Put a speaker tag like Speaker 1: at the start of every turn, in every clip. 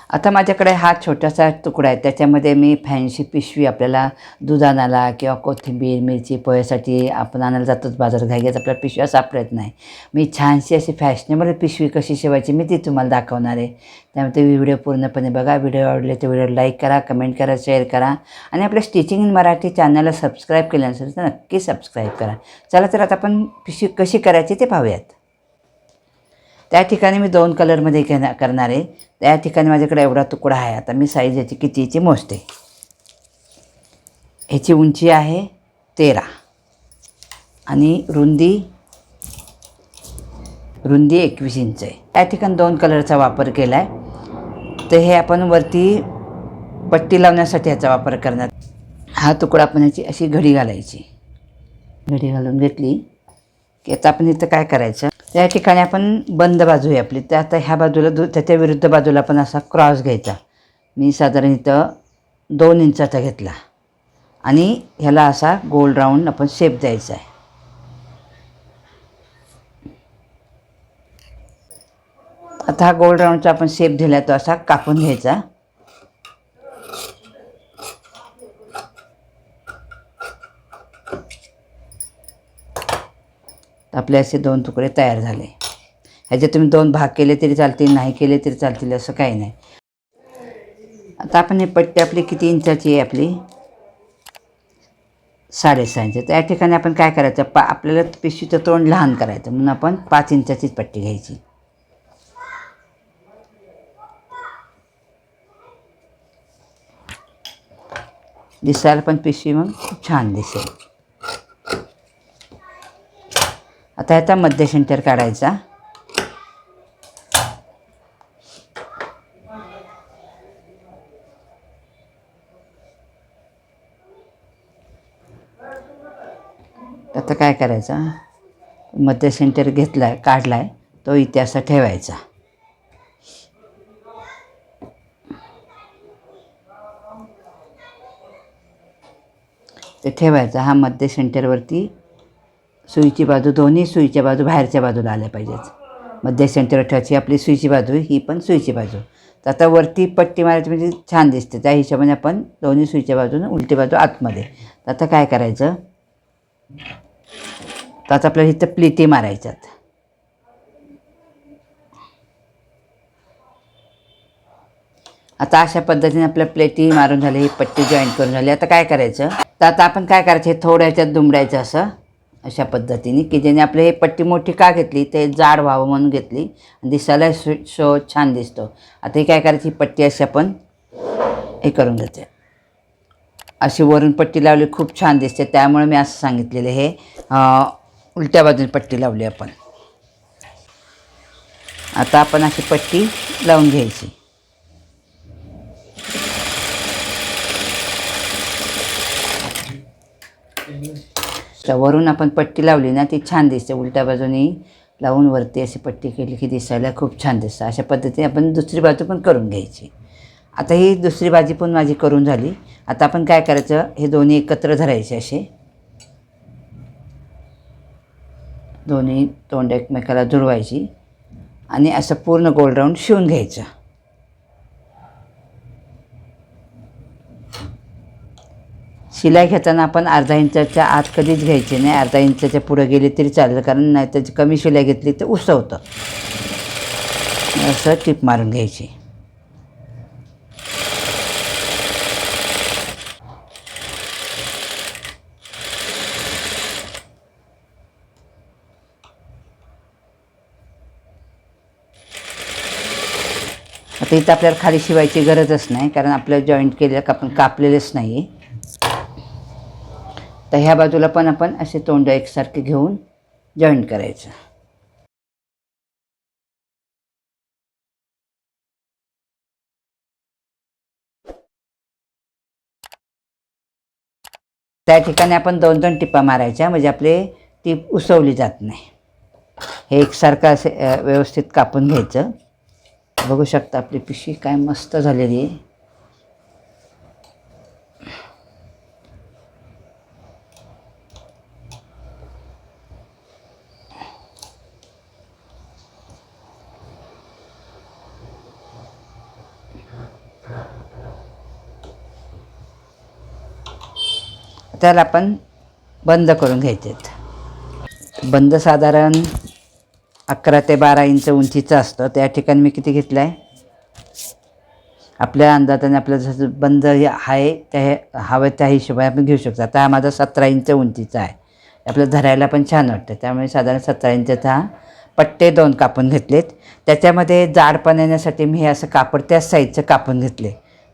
Speaker 1: आता माझ्याकडे हा छोटासा तुकडा आहे, त्याच्यामध्ये मी फॅन्सी पिशवी आपल्याला दूध आणायला किंवा कोथिंबीर मिरची पोह्यासाठी आपण आणायला जातोच बाजारात, घाईघाईत आपल्याला पिशव्या सापडत नाही. मी छानशी अशी फॅशनेबल पिशवी कशी शिवायची मी ती तुम्हाला दाखवणार आहे. त्यामुळे व्हिडिओ पूर्णपणे बघा. व्हिडिओ आवडले तर व्हिडिओ लाईक करा, कमेंट करा, शेअर करा आणि आपल्या स्टिचिंग इन मराठी चॅनलला सबस्क्राईब केलं नसेल तर नक्की सबस्क्राईब करा. चला तर आता आपण पिशवी कशी करायची ते पाहूयात. त्या ठिकाणी मी 2 कलरमध्ये करणार आहे. त्या ठिकाणी माझ्याकडे एवढा तुकडा आहे. आता मी साईज याची कितीची मोजते. ह्याची उंची आहे 13 आणि रुंदी 21 इंच आहे. त्या ठिकाणी 2 कलरचा वापर केला आहे. तर हे आपण वरती पट्टी लावण्यासाठी ह्याचा वापर करणार. हा तुकडा आपण ह्याची अशी घडी घालायची. घडी घालून घेतली की आता आपण इथं काय करायचं, त्या ठिकाणी आपण बंद बाजू आहे आपली, तर आता ह्या बाजूला त्याच्या विरुद्ध बाजूला आपण असा क्रॉस घ्यायचा. मी साधारण इथं 2 इंचाचा घेतला आणि ह्याला असा गोल राऊंड आपण शेप द्यायचा आहे. आता हा गोल राऊंडचा आपण शेप दिला तो असा कापून घ्यायचा. आपले असे 2 तुकडे तयार झाले. ह्याचे तुम्ही 2 भाग केले तरी चालतील, नाही केले तरी चालतील, असं काही नाही. आता आपण हे पट्टी आपली किती इंचाची आहे, आपली 6.5 इंच. त्या ठिकाणी आपण काय करायचं, आपल्याला पिशवीचं तोंड लहान करायचं म्हणून आपण 5 इंचाचीच पट्टी घ्यायची. दिसायला पण पिशवी मग खूप छान दिसेल. आता ह्याचा मध्य सेंटर काढायचा. आता काय करायचं, मध्य सेंटर घेतलाय काढलाय तो इथे असा ठेवायचा. ते ठेवायचा. हा मध्य सेंटरवरती सुईची बाजू, दोन्ही सुईच्या बाजू बाहेरच्या बाजूला आल्या पाहिजेत. मध्य सेंटरवर ठेवायची आपली सुईची बाजू, ही पण सुईची बाजू. तर आता वरती पट्टी मारायची म्हणजे छान दिसते. त्या हिशोबाने आपण दोन्ही सुईच्या बाजूने उलटी बाजू आतमध्ये. तर आता काय करायचं, तर आता आपल्याला इथं प्लिटी मारायच्यात. आता अशा पद्धतीने आपल्या प्लेटी मारून झाली, ही पट्टी जॉईंट करून झाली. आता काय करायचं, तर आता आपण काय करायचं, हे थोड्या ह्याच्यात दुमडायचं असं अशा पद्धतीने, की ज्याने आपले हे पट्टी मोठी का घेतली, ते जाड व्हावं म्हणून घेतली. दिसायला छान दिसतो. आता हे काय करायची, पट्टी अशी आपण हे करून घेते. अशी वरून पट्टी लावली खूप छान दिसते. त्यामुळे मी असं सांगितलेलं, हे उलट्या बाजूने पट्टी लावली आपण. आता आपण अशी पट्टी लावून घ्यायची. वरून आपण पट्टी लावली ना, ती छान दिसते. उलट्या बाजूने लावून वरती अशी पट्टी केली की दिसायला खूप छान दिसतं. अशा पद्धतीने आपण दुसरी बाजू पण करून घ्यायची. आता ही दुसरी बाजू पण माझी करून झाली. आता आपण काय करायचं, हे दोन्ही एकत्र धरायचे, असे दोन्ही तोंड एकमेकाला जुळवायची आणि असं पूर्ण गोल राऊंड शिवून घ्यायचं. शिलाई घेताना आपण अर्धा इंचाच्या आत कधीच घ्यायची नाही. अर्धा इंचाच्या पुढे गेली तरी चालेल, कारण नाही त्याची कमी शिलाई घेतली तर उसवतं. असं टिप मारून घ्यायची. आता इथं आपल्याला खाली शिवायची गरजच नाही, कारण आपल्याला जॉईंट केलेलं आपण कापलेलंच नाही आहे. तर ह्या बाजूला पण आपण असे तोंड एकसारखे घेऊन जॉईंट करायचं. त्या ठिकाणी आपण 2-2 टिपा मारायच्या, म्हणजे आपले टीप उसवली जात नाही. हे एकसारखं असे व्यवस्थित कापून घ्यायचं. बघू शकता आपली पिशवी काय मस्त झालेली आहे. त्याला आपण बंद करून घ्यायचे आहेत. बंद साधारण 11 ते 12 इंच उंचीचं असतं. त्या ठिकाणी मी किती घेतलं आहे, आपल्या अंदाजाने आपलं जसं बंद आहे त्या हवं त्या हिशोबाने आपण घेऊ शकतो. आता हा माझा 17 इंच उंचीचा आहे. आपलं धरायला पण छान वाटतं. त्यामुळे साधारण 17 इंचचा पट्टे 2 कापून घेतलेत. त्याच्यामध्ये जाडपण येण्यासाठी मी हे असं कापड त्याच साईजचं कापून घेतले.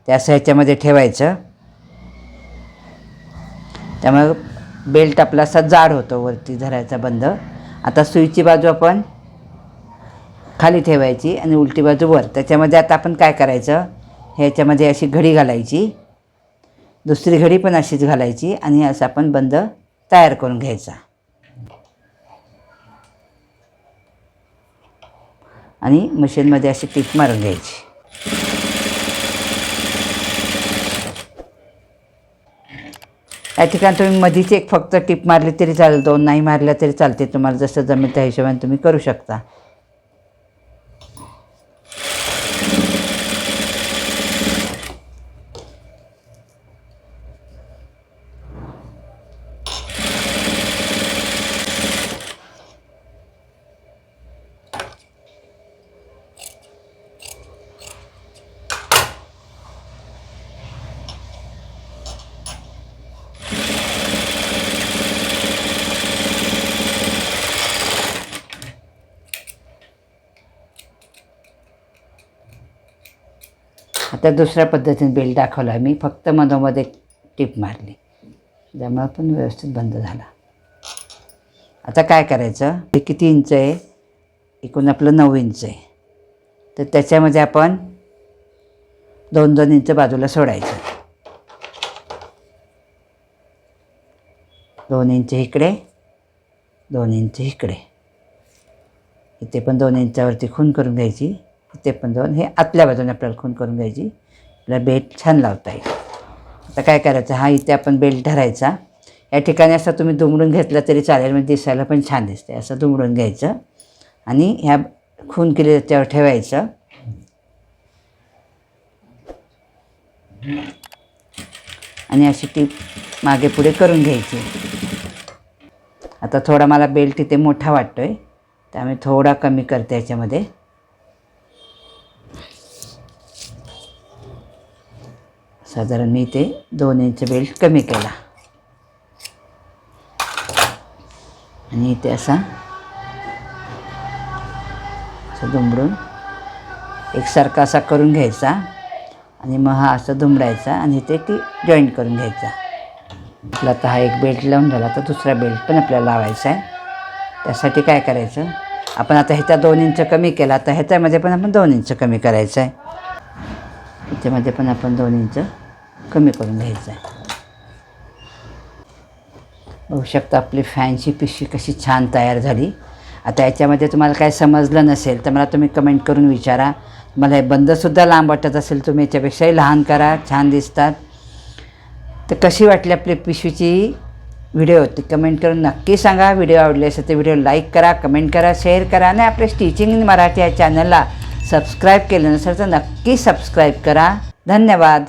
Speaker 1: त्या ह्याच्यामध्ये ठेवायचं. त्यामुळे बेल्ट आपला असा जाड होतो वरती धरायचा बंद. आता सुईची बाजू आपण खाली ठेवायची आणि उलटी बाजू वर. त्याच्यामध्ये आता आपण काय करायचं, ह्याच्यामध्ये अशी घडी घालायची, दुसरी घडी पण अशीच घालायची आणि असं आपण बंद तयार करून घ्यायचा. आणि मशीनमध्ये अशी टीप मारून घ्यायची. या ठिकाणी तुम्ही मधीच एक फक्त टीप मारली तरी चालेल, 2 नाही मारल्या तरी चालते. तुम्हाला जसं जमेल त्या हिशोबाने तुम्ही करू शकता. आता दुसऱ्या पद्धतीने बेल्ट दाखवला मी, फक्त मधोमध एक टीप मारली, त्यामुळे पण व्यवस्थित बंद झाला. आता काय करायचं, हे किती इंच आहे, एकूण आपलं 9 इंच आहे. तर त्याच्यामध्ये आपण 2-2 इंच बाजूला सोडायचं. 2 इंच इकडे, 2 इंच इकडे. इथे पण 2 इंचावरती खून करून घ्यायची. इथे पण 2, हे आतल्या बाजूने आपल्याला खून करून घ्यायची. आपल्याला बेल्ट छान लावता येईल. आता काय करायचं, हा इथे आपण बेल्ट धरायचा. या ठिकाणी असं तुम्ही दुमडून घेतलं तरी चालेल, म्हणजे दिसायला पण छान दिसते. असं दुमडून घ्यायचं आणि ह्या खून केले त्याच्यावर ठेवायचं. आणि अशी टीप मागे पुढे करून घ्यायची. आता थोडा मला बेल्ट इथे मोठा वाटतो आहे, त्यामुळे थोडा कमी करते याच्यामध्ये. साधारण मी इथे 2 इंच बेल्ट कमी केला आणि इथे असा दुमडून एकसारखा असा करून घ्यायचा आणि मग हा असं दुमडायचा आणि इथे ती जॉईंट करून घ्यायचा. आपला आता हा एक बेल्ट लावून झाला, तर दुसरा बेल्ट पण आपल्याला लावायचा आहे. त्यासाठी काय करायचं, आपण आता ह्याचा 2 इंच कमी केला, तर ह्याच्यामध्ये पण आपण 2 इंच कमी करायचं आहे. ह्याच्यामध्ये पण आपण 2 इंच कमी करून घ्यायचं आहे. बघू शकता आपली फॅनची पिशवी कशी छान तयार झाली. आता याच्यामध्ये तुम्हाला काय समजलं नसेल तर मला तुम्ही कमेंट करून विचारा. मला हे बंदसुद्धा लांब वाटत असेल, तुम्ही याच्यापेक्षाही लहान करा, छान दिसतात. तर कशी वाटली आपली पिशवीची व्हिडिओ ती कमेंट करून नक्की सांगा. व्हिडिओ आवडले असेल तर व्हिडिओ लाईक करा, कमेंट करा, शेअर करा आणि आपल्या स्टिचिंग इन मराठी या चॅनलला सबस्क्राईब केलं नसेल तर नक्की सबस्क्राईब करा. धन्यवाद.